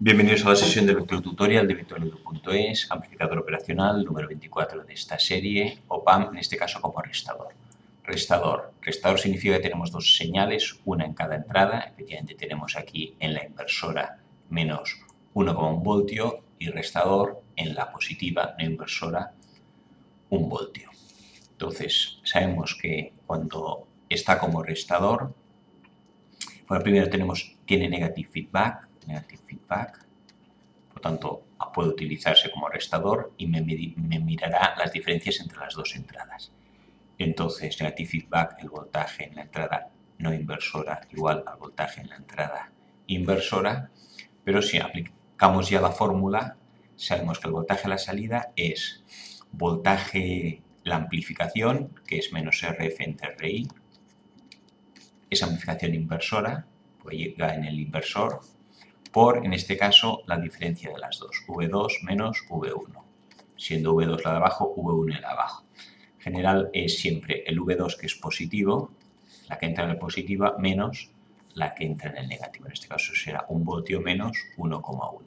Bienvenidos a la sesión de tutorial de virtualedu.es, amplificador operacional número 24 de esta serie, OPAMP, en este caso como restador. Restador significa que tenemos dos señales, una en cada entrada. Efectivamente tenemos aquí en la inversora menos 1,1 voltio y restador en la positiva, no inversora, 1 voltio. Entonces, sabemos que cuando está como restador, bueno, primero tiene negative feedback, por tanto puede utilizarse como restador y me mirará las diferencias entre las dos entradas. Entonces, negative feedback, el voltaje en la entrada no inversora igual al voltaje en la entrada inversora, pero si aplicamos ya la fórmula, sabemos que el voltaje a la salida es voltaje, la amplificación, que es menos RF entre RI, es amplificación inversora, pues llega en el inversor, por, en este caso, la diferencia de las dos, V2 menos V1, siendo V2 la de abajo, V1 la de abajo. En general es siempre el V2 que es positivo, la que entra en el positiva, menos la que entra en el negativo. En este caso será 1 voltio menos 1,1.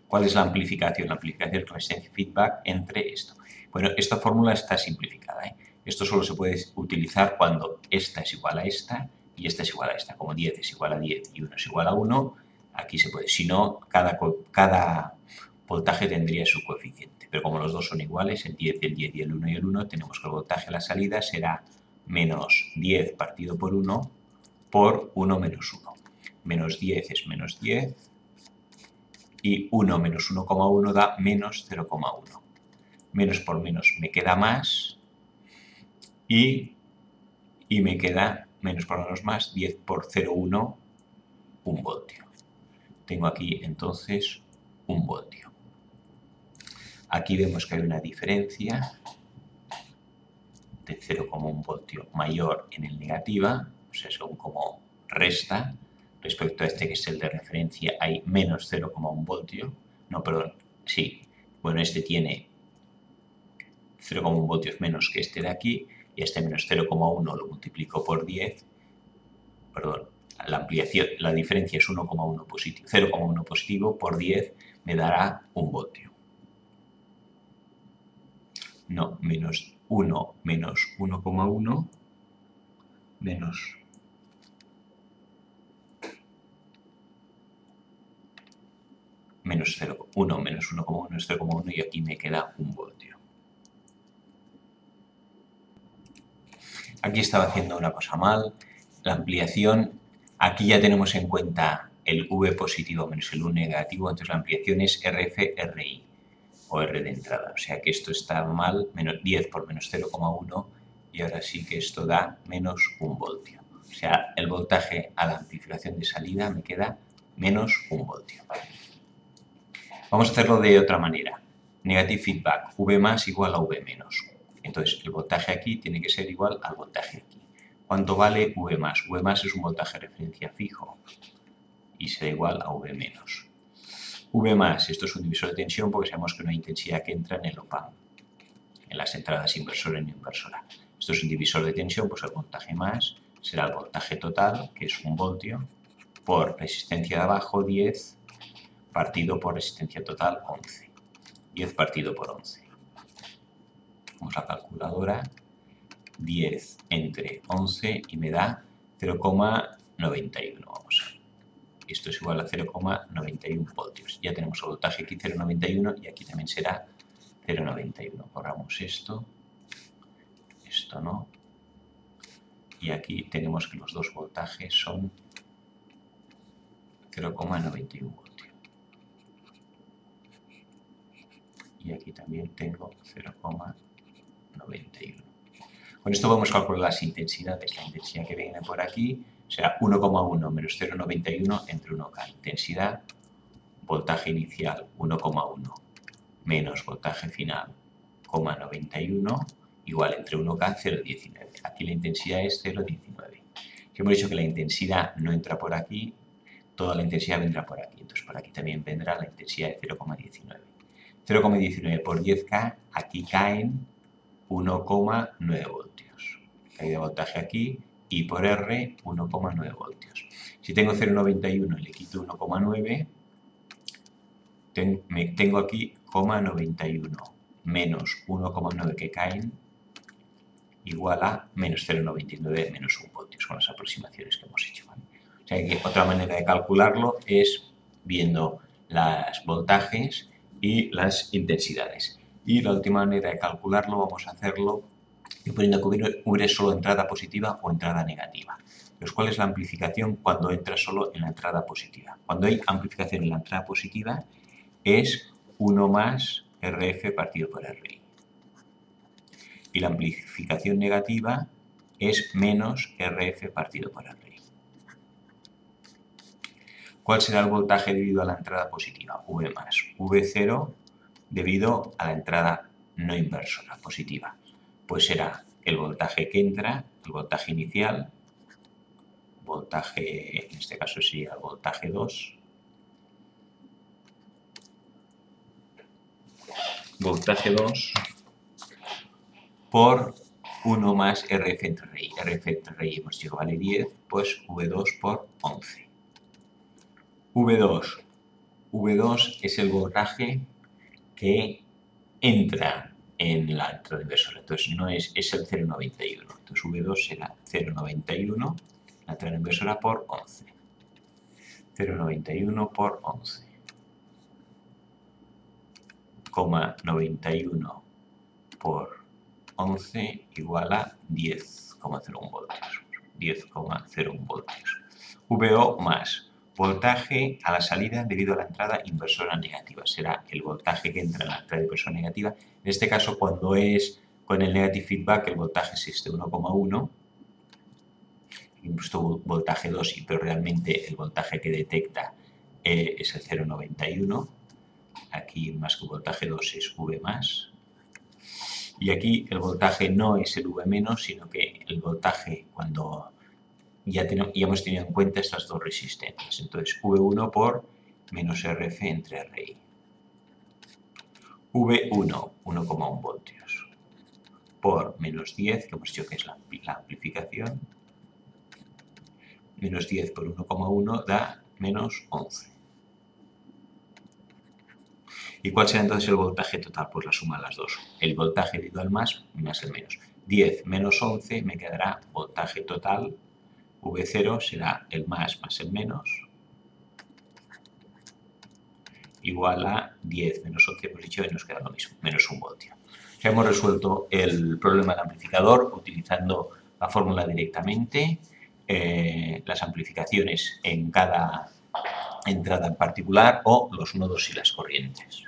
¿Cuál es la amplificación? La amplificación es resistencia feedback entre esto. Bueno, esta fórmula está simplificada, ¿eh? Esto solo se puede utilizar cuando esta es igual a esta y esta es igual a esta. Como 10 es igual a 10 y 1 es igual a 1, aquí se puede. Si no, cada voltaje tendría su coeficiente. Pero como los dos son iguales, el 10 y el 1 y el 1, tenemos que el voltaje a la salida será menos 10 partido por 1 por 1 menos 1. Menos 10 es menos 10 y 1 menos 1,1 da menos 0,1. Menos por menos me queda más y me queda menos por menos más, 10 por 0,1, 1 voltio. Tengo aquí entonces 1 voltio. Aquí vemos que hay una diferencia de 0,1 voltio mayor en el negativa, o sea, según como resta, respecto a este que es el de referencia hay menos 0,1 voltio, no, perdón, sí, bueno, este tiene 0,1 voltios menos que este de aquí, y este menos 0,1 lo multiplico por 10, perdón, la diferencia es 1,1 positivo, 0,1 positivo por 10 me dará 1 voltio. No, menos 1 menos 1,1 menos 1 menos 1,1 es 0,1 y aquí me queda 1 voltio. Aquí estaba haciendo una cosa mal, la ampliación, aquí ya tenemos en cuenta el V positivo menos el U negativo, entonces la ampliación es RF-RI, o R de entrada, o sea que esto está mal, menos 10 por menos 0,1 y ahora sí que esto da menos 1 voltio. O sea, el voltaje a la amplificación de salida me queda menos 1 voltio. Vamos a hacerlo de otra manera. Negative feedback, V más igual a V menos. Entonces, el voltaje aquí tiene que ser igual al voltaje aquí. ¿Cuánto vale V más? V más es un voltaje de referencia fijo y será igual a V menos. V más, esto es un divisor de tensión porque sabemos que no hay intensidad que entra en el OPAMP, en las entradas inversora y no inversora. Esto es un divisor de tensión, pues el voltaje más será el voltaje total, que es 1 voltio, por resistencia de abajo 10 partido por resistencia total 11. 10 partido por 11. Vamos a la calculadora. 10 entre 11 y me da 0,91. Vamos a ver. Esto es igual a 0,91 voltios. Ya tenemos el voltaje aquí 0,91 y aquí también será 0,91. Borramos esto. Esto no. Y aquí tenemos que los dos voltajes son 0,91 voltios. Y aquí también tengo 0,91. Con esto podemos calcular las intensidades. La intensidad que viene por aquí será 1,1 menos 0,91 entre 1K. Intensidad, voltaje inicial 1,1 menos voltaje final, 0,91 igual entre 1K 0,19. Aquí la intensidad es 0,19. Si hemos dicho que la intensidad no entra por aquí, toda la intensidad vendrá por aquí. Entonces por aquí también vendrá la intensidad de 0,19. 0,19 por 10K, aquí caen 1,9 voltios. Caída de voltaje aquí y por R 1,9 voltios. Si tengo 0,91 y le quito 1,9, tengo aquí 0,91 menos 1,9 que caen igual a menos 0,99 menos 1 voltios, con las aproximaciones que hemos hecho, ¿vale? O sea que otra manera de calcularlo es viendo los voltajes y las intensidades. Y la última manera de calcularlo vamos a hacerlo poniendo que hubiera solo entrada positiva o entrada negativa. Entonces, ¿cuál es la amplificación cuando entra solo en la entrada positiva? Cuando hay amplificación en la entrada positiva es 1 más RF partido por RI. Y la amplificación negativa es menos RF partido por RI. ¿Cuál será el voltaje debido a la entrada positiva? V más. V0 debido a la entrada no inversora, positiva. Pues será el voltaje que entra, el voltaje inicial, voltaje, en este caso sería el voltaje 2, por 1 más RF entre RI. RF entre RI hemos dicho que vale 10, pues V2 por 11. V2 es el voltaje que entra en la entrada inversora, entonces no es el 0,91, entonces V2 será 0,91 la entrada inversora por 11. 0,91 por 11. 0,91 por 11 igual a 10,01 voltios. 10,01 voltios. VO más voltaje a la salida debido a la entrada inversora negativa. Será el voltaje que entra en la entrada inversora negativa. En este caso, cuando es con el negative feedback, el voltaje es este 1,1. Hemos puesto voltaje 2, pero realmente el voltaje que detecta es el 0,91. Aquí más que voltaje 2 es V más. Y aquí el voltaje no es el V menos, sino que el voltaje cuando ya hemos tenido en cuenta estas dos resistencias. Entonces, V1 por menos RF entre RI. V1, 1,1 voltios, por menos 10, que hemos dicho que es la amplificación. Menos 10 por 1,1 da menos 11. ¿Y cuál será entonces el voltaje total? Pues la suma de las dos. El voltaje debido al más el menos. 10 menos 11 me quedará voltaje total. V0 será el más el menos, igual a 10 menos 11, hemos dicho, y nos queda lo mismo, menos 1 voltio. Ya hemos resuelto el problema del amplificador utilizando la fórmula directamente, las amplificaciones en cada entrada en particular o los nodos y las corrientes.